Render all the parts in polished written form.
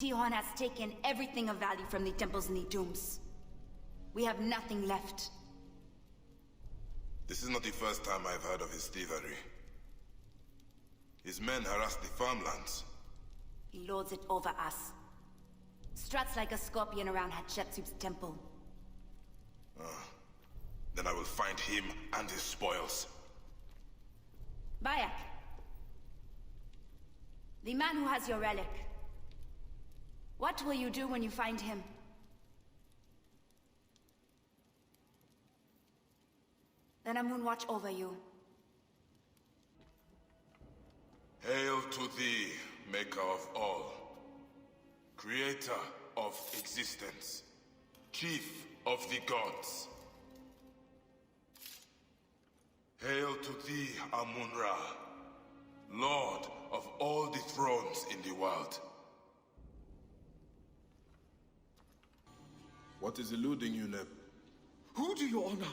Tihon has taken everything of value from the temples and the tombs. We have nothing left. This is not the first time I've heard of his thievery. His men harass the farmlands. He lords it over us. Struts like a scorpion around Hatshepsut's temple. Then I will find him and his spoils. Bayek. The man who has your relic. What will you do when you find him? Then Amun watch over you. Hail to thee, maker of all. Creator of existence. Chief of the gods. Hail to thee, Amun-Ra, Lord of all the thrones in the world. What is eluding you, Neb? Who do you honor?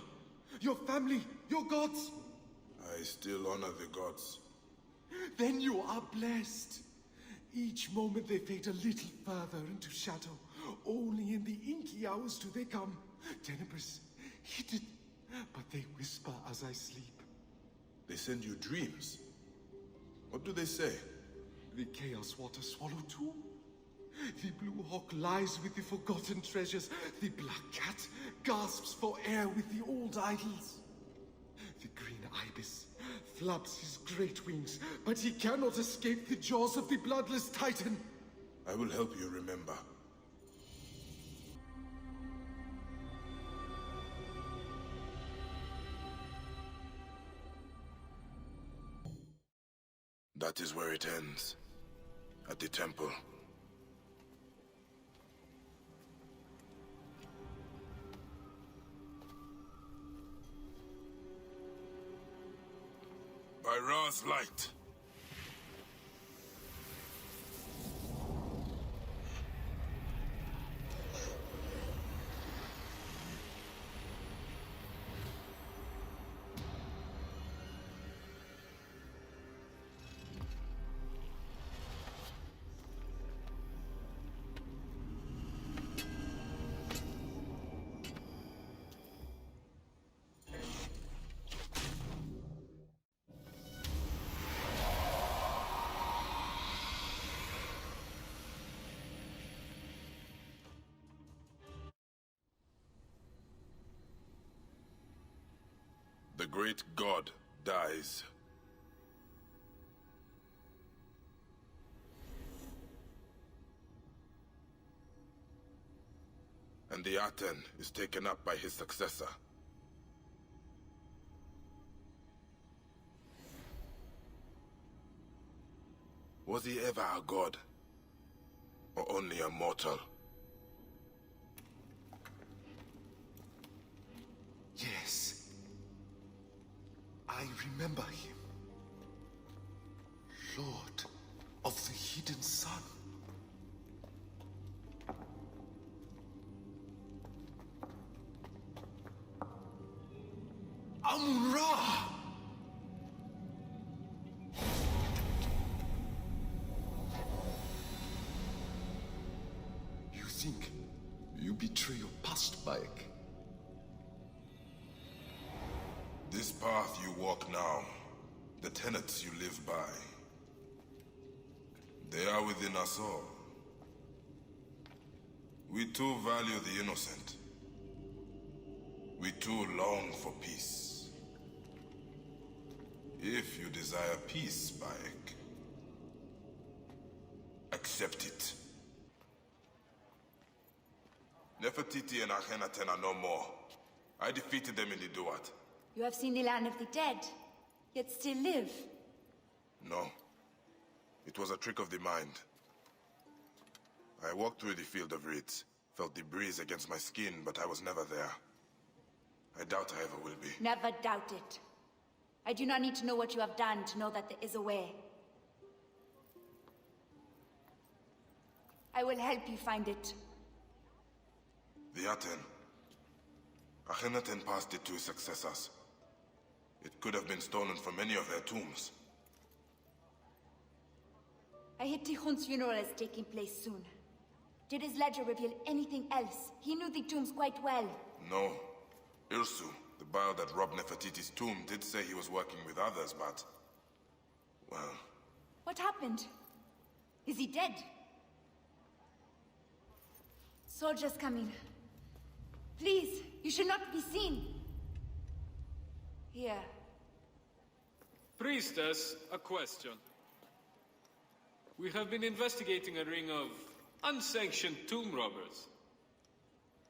Your family, your gods? I still honor the gods. Then you are blessed. Each moment they fade a little further into shadow. Only in the inky hours do they come. Tenebrous, hidden, but they whisper as I sleep. They send you dreams? What do they say? The Chaos Water Swallow too? The Blue Hawk lies with the forgotten treasures. The Black Cat gasps for air with the old idols. The Green Ibis flaps his great wings, but he cannot escape the jaws of the Bloodless Titan. I will help you remember. That is where it ends. At the temple. By Ra's light. The great god dies. And the Aten is taken up by his successor. Was he ever a god? Or only a mortal? Yes. I remember him. Lord of the Hidden Sun. Amun-Ra! You think you betray your past, Bayek? This path you walk now, the tenets you live by, they are within us all. We too value the innocent. We too long for peace. If you desire peace, Bayek, accept it. Nefertiti and Akhenaten are no more. I defeated them in the Duat. You have seen the land of the dead, yet still live. No. It was a trick of the mind. I walked through the field of reeds, felt the breeze against my skin, but I was never there. I doubt I ever will be. Never doubt it. I do not need to know what you have done to know that there is a way. I will help you find it. The Aten. Akhenaten passed it to his successors. It could have been stolen from any of their tombs. I hear Tihon's funeral is taking place soon. Did his ledger reveal anything else? He knew the tombs quite well. No. Irsu, the bio that robbed Nefertiti's tomb, did say he was working with others, but... well... What happened? Is he dead? Soldiers coming. Please, you should not be seen. Here. Priestess, a question. We have been investigating a ring of unsanctioned tomb robbers.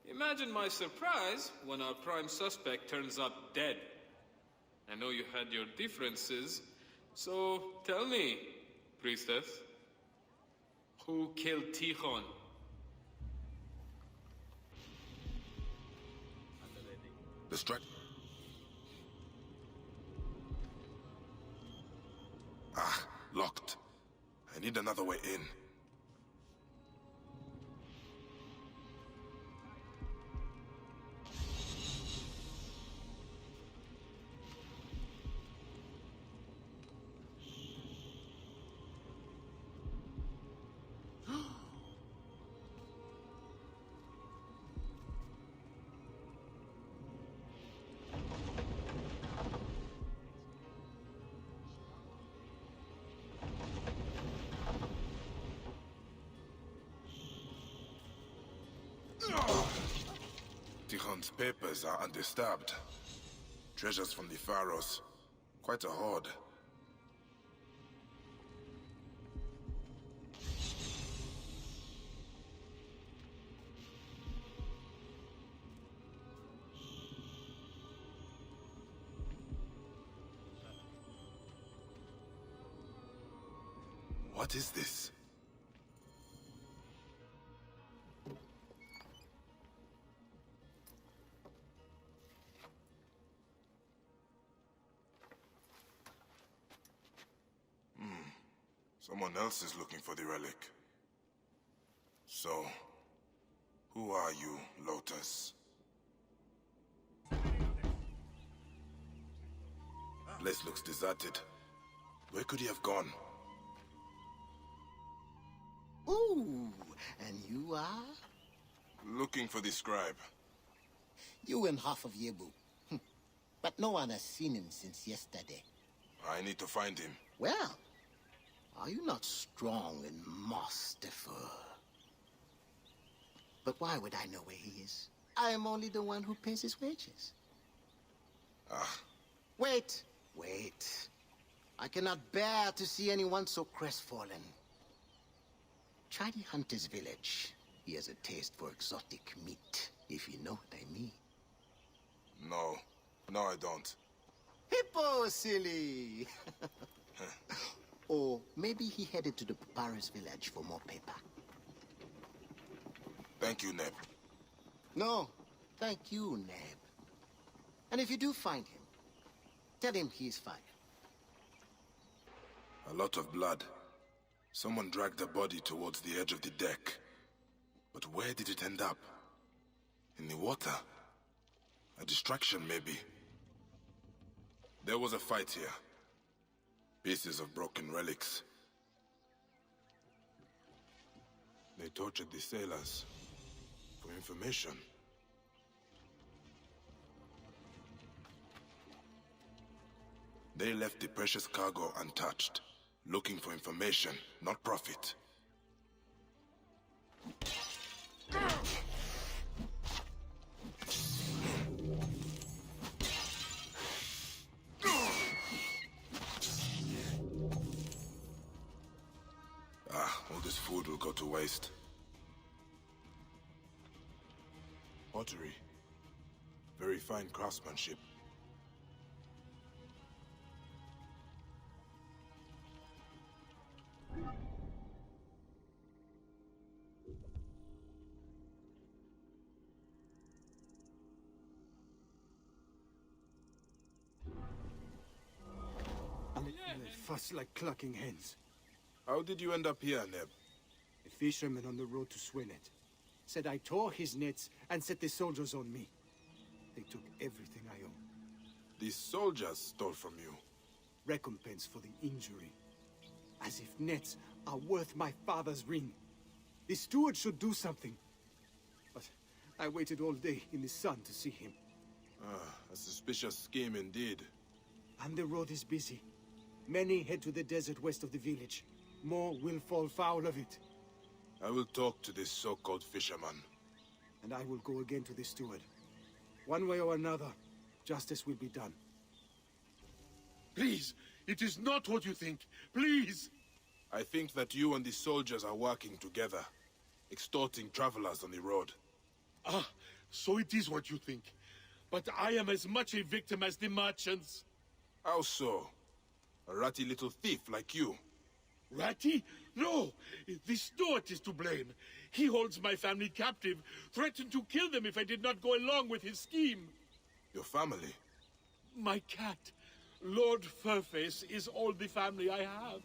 Imagine my surprise when our prime suspect turns up dead. I know you had your differences, so tell me, Priestess, who killed Tikhon? Locked. I need another way in. Tikhon's papers are undisturbed. Treasures from the pharaohs. Quite a hoard. What is this? Someone else is looking for the relic. So, who are you, Lotus? Place looks deserted. Where could he have gone? Ooh, and you are? Looking for the scribe. You and half of Yebu. But no one has seen him since yesterday. I need to find him. Well, are you not strong and masterful? But why would I know where he is? I am only the one who pays his wages. Wait. I cannot bear to see anyone so crestfallen. Try the hunter's village. He has a taste for exotic meat, if you know what I mean. No, I don't. Hippo, silly! Or maybe he headed to the papyrus village for more paper. Thank you, Neb. No, thank you, Neb. And if you do find him, tell him he's fine. A lot of blood. Someone dragged the body towards the edge of the deck. But where did it end up? In the water? A distraction, maybe. There was a fight here. Pieces of broken relics. They tortured the sailors for information. They left the precious cargo untouched, looking for information, not profit. All this food will go to waste. Pottery. Very fine craftsmanship. They fuss like clucking hens. How did you end up here, Neb? A fisherman on the road to Swinet said I tore his nets and set the soldiers on me. They took everything I owned. These soldiers stole from you. Recompense for the injury. As if nets are worth my father's ring. The steward should do something. But I waited all day in the sun to see him. A suspicious scheme indeed. And the road is busy. Many head to the desert west of the village. More will fall foul of it. I will talk to this so-called fisherman. And I will go again to the steward. One way or another, justice will be done. Please, it is not what you think. Please! I think that you and the soldiers are working together, extorting travelers on the road. Ah, so it is what you think. But I am as much a victim as the merchants. How so? A ratty little thief like you. Ratty? No! The steward is to blame. He holds my family captive, threatened to kill them if I did not go along with his scheme. Your family? My cat, Lord Furface, is all the family I have.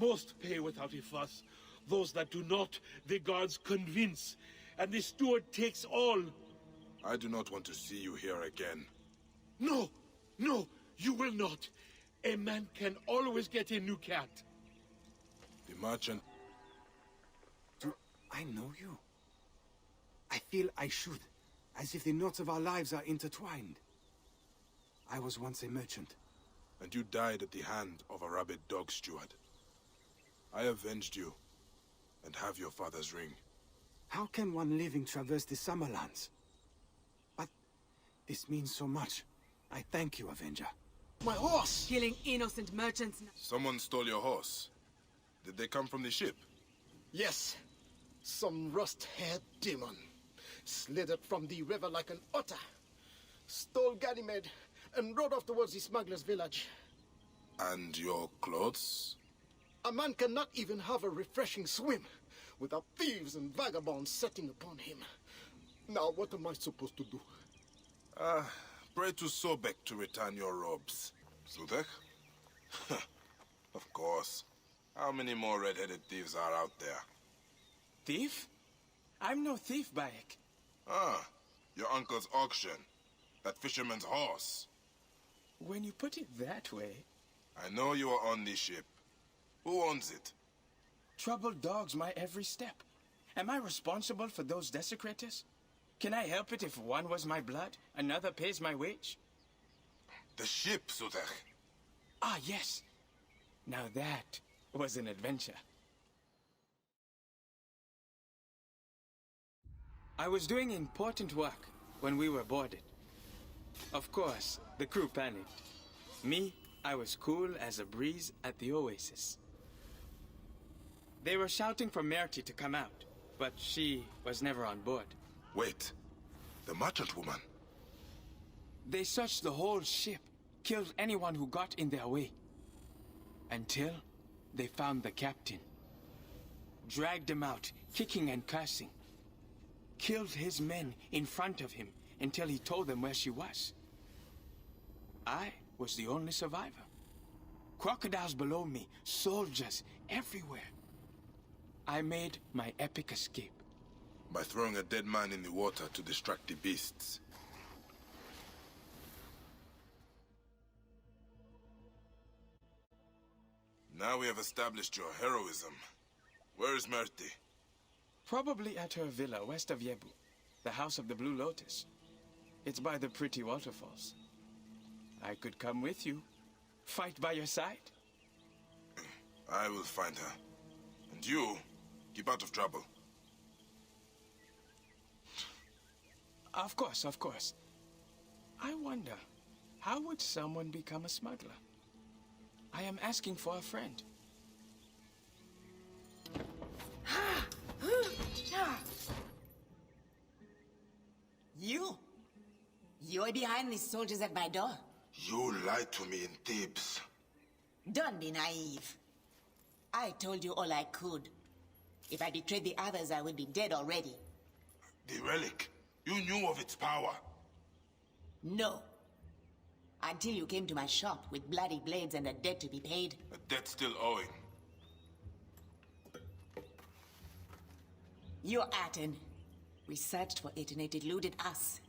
Most pay without a fuss. Those that do not, the guards convince. And the steward takes all. I do not want to see you here again. No! No! You will not! A man can always get a new cat. The merchant... Do I know you? I feel I should, as if the knots of our lives are intertwined. I was once a merchant. And you died at the hand of a rabid dog steward. I avenged you, and have your father's ring. How can one living traverse the Summerlands? But this means so much. I thank you, Avenger. My horse! Killing innocent merchants. Someone stole your horse. Did they come from the ship? Yes. Some rust-haired demon. Slithered from the river like an otter. Stole Ganymede and rode off towards the smuggler's village. And your clothes? A man cannot even have a refreshing swim without thieves and vagabonds setting upon him. Now, what am I supposed to do? Pray to Sobek to return your robes. Sutek? Of course. How many more red-headed thieves are out there? Thief? I'm no thief, Bayek. Ah, your uncle's auction. That fisherman's horse. When you put it that way... I know you are on the ship. Who owns it? Troubled dogs my every step. Am I responsible for those desecrators? Can I help it if one was my blood, another pays my wage? The ship, Sutek. Ah, yes. Now that was an adventure. I was doing important work when we were boarded. Of course, the crew panicked. Me, I was cool as a breeze at the oasis. They were shouting for Merti to come out, but she was never on board. Wait. The merchant woman. They searched the whole ship, killed anyone who got in their way. Until they found the captain. Dragged him out, kicking and cursing. Killed his men in front of him until he told them where she was. I was the only survivor. Crocodiles below me, soldiers everywhere. I made my epic escape. By throwing a dead man in the water to distract the beasts. Now we have established your heroism. Where is Merti? Probably at her villa west of Yebu, the House of the Blue Lotus. It's by the pretty waterfalls. I could come with you, fight by your side. I will find her. And you, keep out of trouble. Of course, of course. I wonder, how would someone become a smuggler? I am asking for a friend. You're behind the soldiers at my door. You lied to me in Thebes. Don't be naive. I told you all I could. If I betrayed the others, I would be dead already. The relic. You knew of its power. No. Until you came to my shop with bloody blades and a debt to be paid. A debt still owing. You're Aten. We searched for it and it eluded us.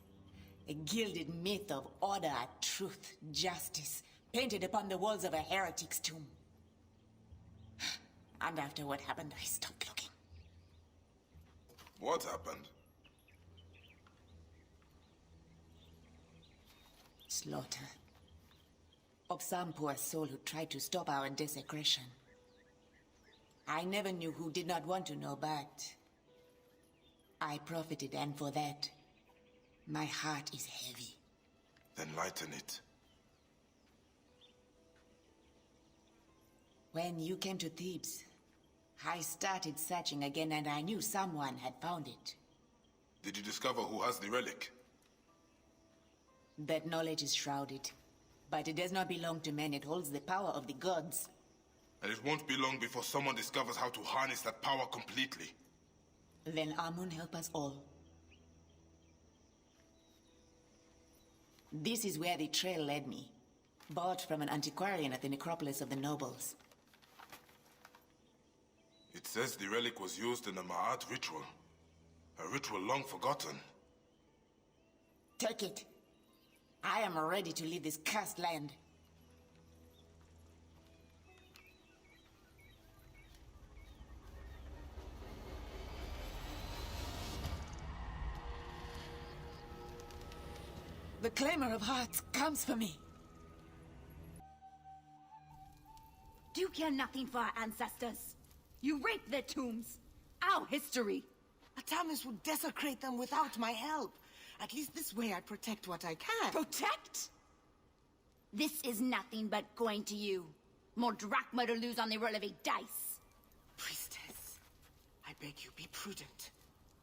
A gilded myth of order, truth, justice, painted upon the walls of a heretic's tomb. And after what happened, I stopped looking. What happened? Slaughter. Of some poor soul who tried to stop our desecration. I never knew who did not want to know, but I profited, and for that, my heart is heavy. Then lighten it. When you came to Thebes, I started searching again, and I knew someone had found it. Did you discover who has the relic? That knowledge is shrouded, but it does not belong to men. It holds the power of the gods. And it won't be long before someone discovers how to harness that power completely. Then Amun help us all. This is where the trail led me. Bought from an antiquarian at the necropolis of the nobles. It says the relic was used in a Ma'at ritual. A ritual long forgotten. Take it. I am ready to leave this cursed land. The Claimer of Hearts comes for me. Do you care nothing for our ancestors? You raped their tombs. Our history. Atamis would desecrate them without my help. At least this way I protect what I can. Protect? This is nothing but going to you. More drachma to lose on the roll of a dice. Priestess, I beg you, be prudent.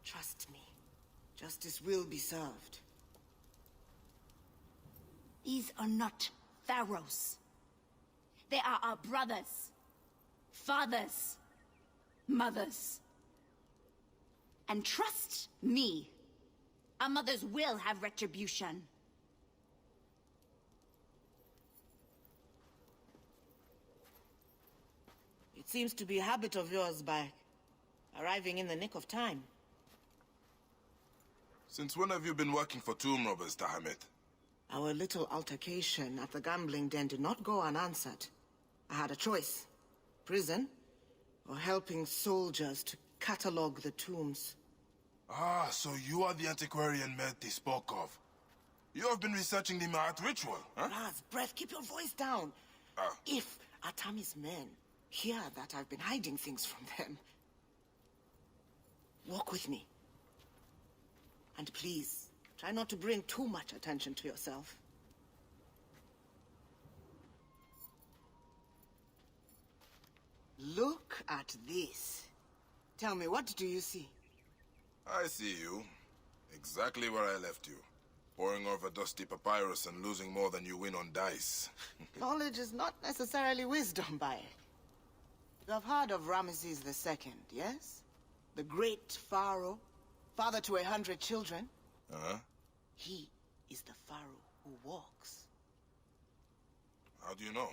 Trust me. Justice will be served. These are not pharaohs. They are our brothers, fathers, mothers. And trust me, our mothers will have retribution. It seems to be a habit of yours by arriving in the nick of time. Since when have you been working for tomb robbers, Tahamet? Our little altercation at the gambling den did not go unanswered. I had a choice. Prison, or helping soldiers to catalog the tombs. Ah, so you are the antiquarian Merti spoke of. You have been researching the Ma'at ritual, huh? Raz, breath, keep your voice down. If Atami's men hear that I've been hiding things from them, walk with me. And please, try not to bring too much attention to yourself. Look at this. Tell me, what do you see? I see you. Exactly where I left you. Poring over dusty papyrus and losing more than you win on dice. Knowledge is not necessarily wisdom, Bayek. You have heard of Ramesses II, yes? The great pharaoh, father to 100 children. Uh-huh. He is the pharaoh who walks. How do you know?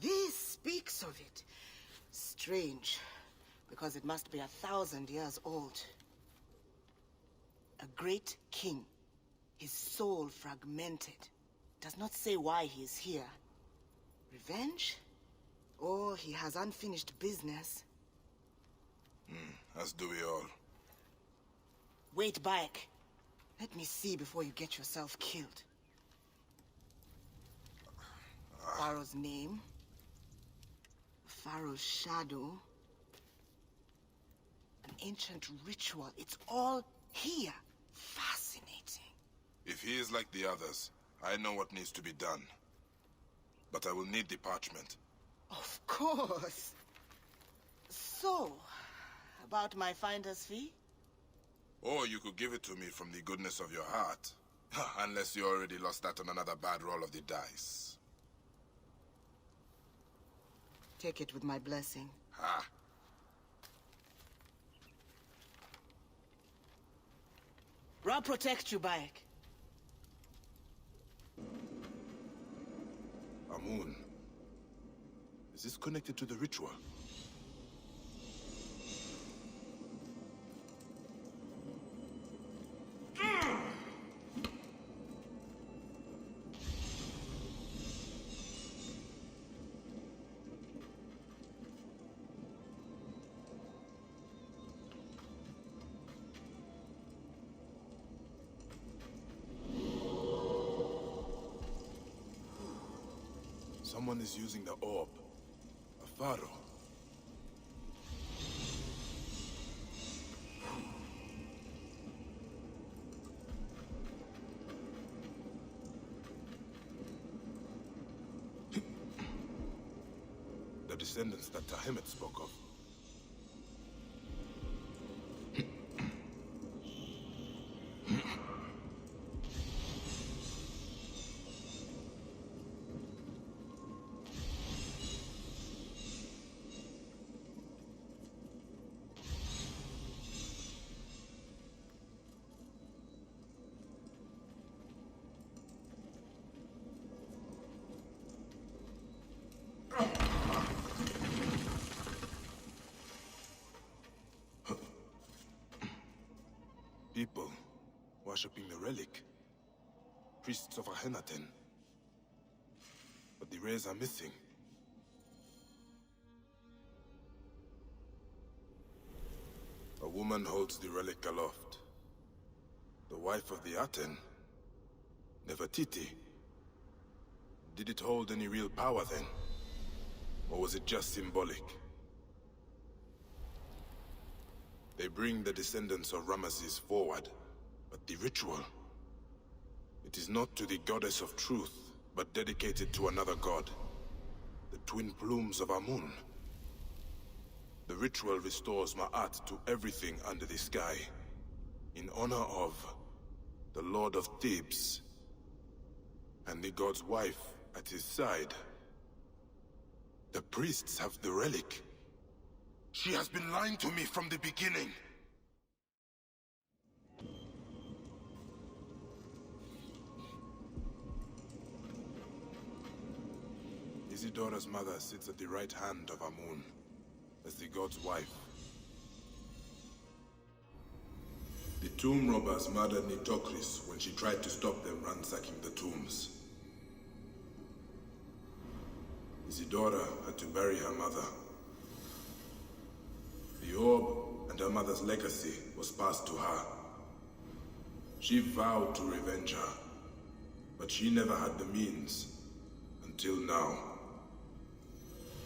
This speaks of it. Strange, because it must be 1,000 years old. A great king, his soul fragmented, does not say why he is here. Revenge? Or he has unfinished business? As do we all. Wait, Bayek. Let me see before you get yourself killed. Pharaoh's name. Pharaoh's shadow. An ancient ritual. It's all here. Fascinating. If he is like the others, I know what needs to be done. But I will need the parchment. Of course. So, about my finder's fee? Or you could give it to me from the goodness of your heart. Unless you already lost that on another bad roll of the dice. Take it with my blessing. Ha! Ra protect you, Bayek. Amun. Is this connected to the ritual? Someone is using the orb. A pharaoh. The descendants that Tahemet spoke of. People worshipping the relic. Priests of Akhenaten. But the rays are missing. A woman holds the relic aloft. The wife of the Aten. Nefertiti. Did it hold any real power then? Or was it just symbolic? They bring the descendants of Ramesses forward, but the ritual... It is not to the goddess of truth, but dedicated to another god. The twin plumes of Amun. The ritual restores Ma'at to everything under the sky, in honor of the Lord of Thebes, and the god's wife at his side. The priests have the relic. She has been lying to me from the beginning. Isidora's mother sits at the right hand of Amun, as the god's wife. The tomb robbers murdered Nitocris when she tried to stop them ransacking the tombs. Isidora had to bury her mother. The orb and her mother's legacy was passed to her. She vowed to revenge her, but she never had the means, until now.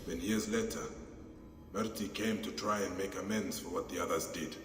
Then years later, Merti came to try and make amends for what the others did.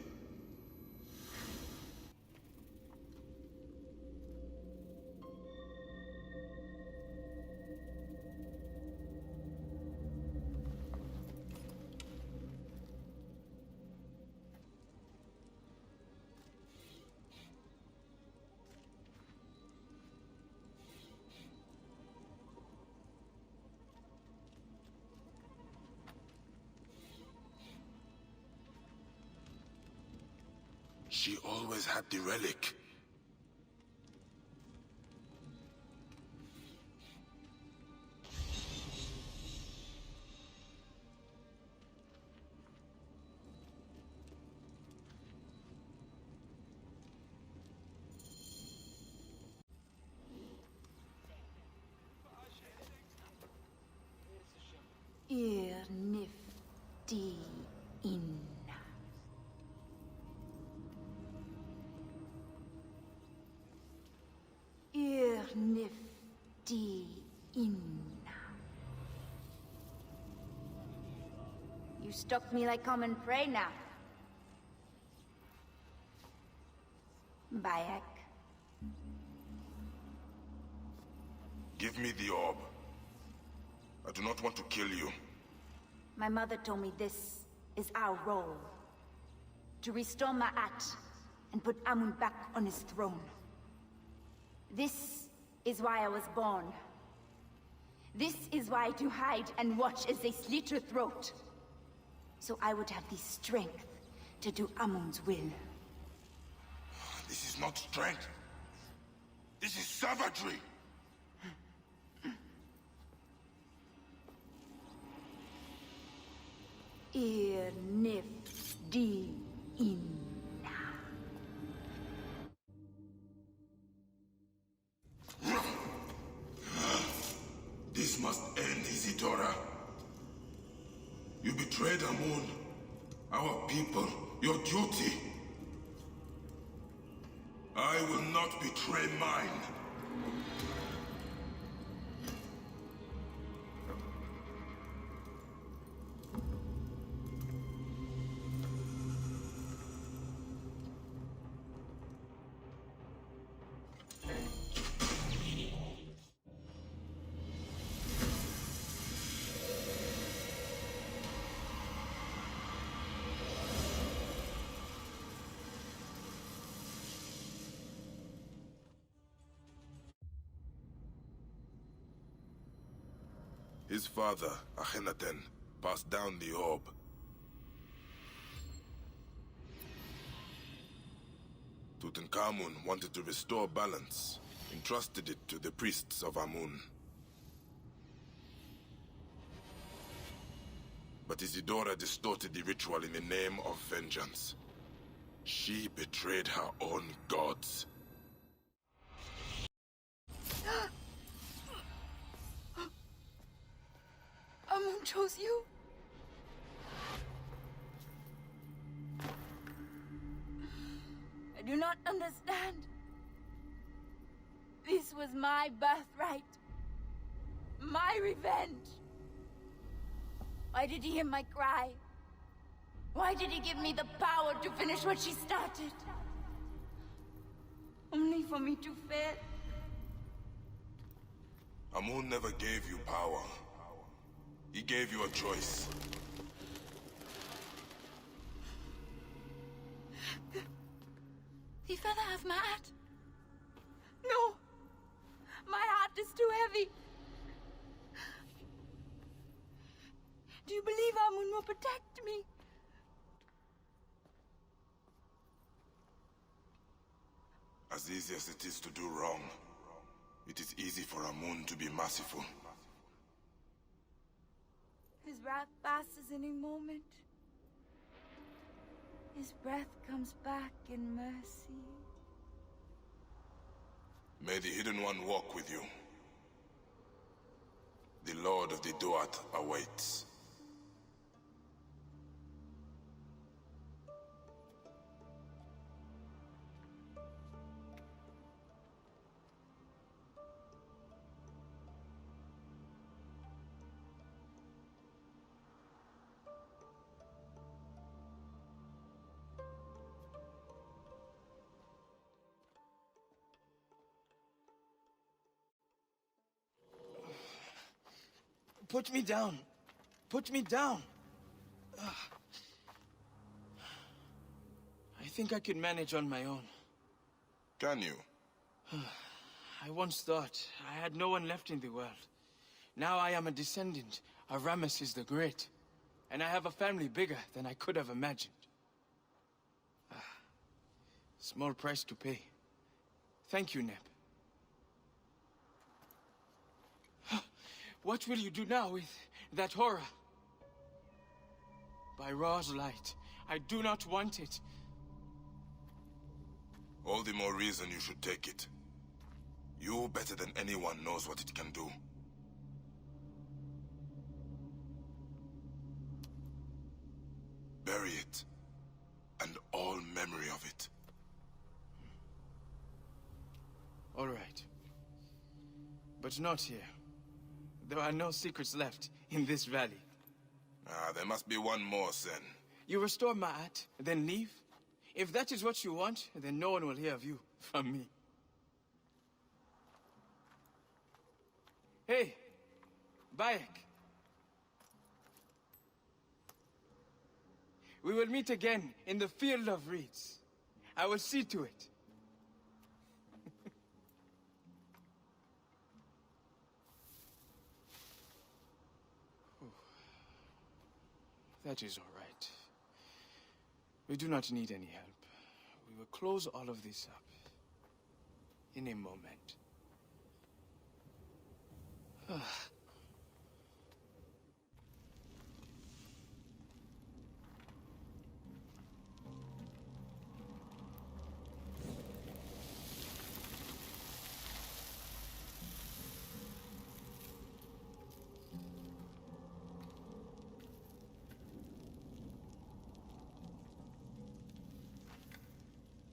She always had the relic. Ir nifti inna. Ir nifti inna. You stalk me like common prey now. Bayek. Give me the orb. I do not want to kill you. My mother told me this is our role. To restore Ma'at and put Amun back on his throne. This is why I was born. This is why I do hide and watch as they slit her throat. So I would have the strength to do Amun's will. This is not strength. This is savagery. Ir nifti inna. This must end, Isidora. You betrayed Amun, our people, your duty. I will not betray mine. His father, Akhenaten, passed down the orb. Tutankhamun wanted to restore balance, entrusted it to the priests of Amun. But Isidora distorted the ritual in the name of vengeance. She betrayed her own gods. Amun chose you. I do not understand. This was my birthright. My revenge. Why did he hear my cry? Why did he give me the power to finish what she started? Only for me to fail. Amun never gave you power. He gave you a choice. The feather of my heart. No! My heart is too heavy. Do you believe Amun will protect me? As easy as it is to do wrong, it is easy for Amun to be merciful. His wrath passes any moment. His breath comes back in mercy. May the Hidden One walk with you. The Lord of the Duat awaits. Put me down. Put me down. I think I could manage on my own. Can you? I once thought I had no one left in the world. Now I am a descendant of Ramesses the Great, and I have a family bigger than I could have imagined. Small price to pay. Thank you, Neb. What will you do now with that horror? By Ra's light, I do not want it. All the more reason you should take it. You, better than anyone, knows what it can do. Bury it, and all memory of it. All right. But not here. There are no secrets left in this valley. There must be one more, Sen. You restore Ma'at, then leave? If that is what you want, then no one will hear of you from me. Hey, Bayek. We will meet again in the Field of Reeds. I will see to it. That is all right. We do not need any help. We will close all of this up in a moment.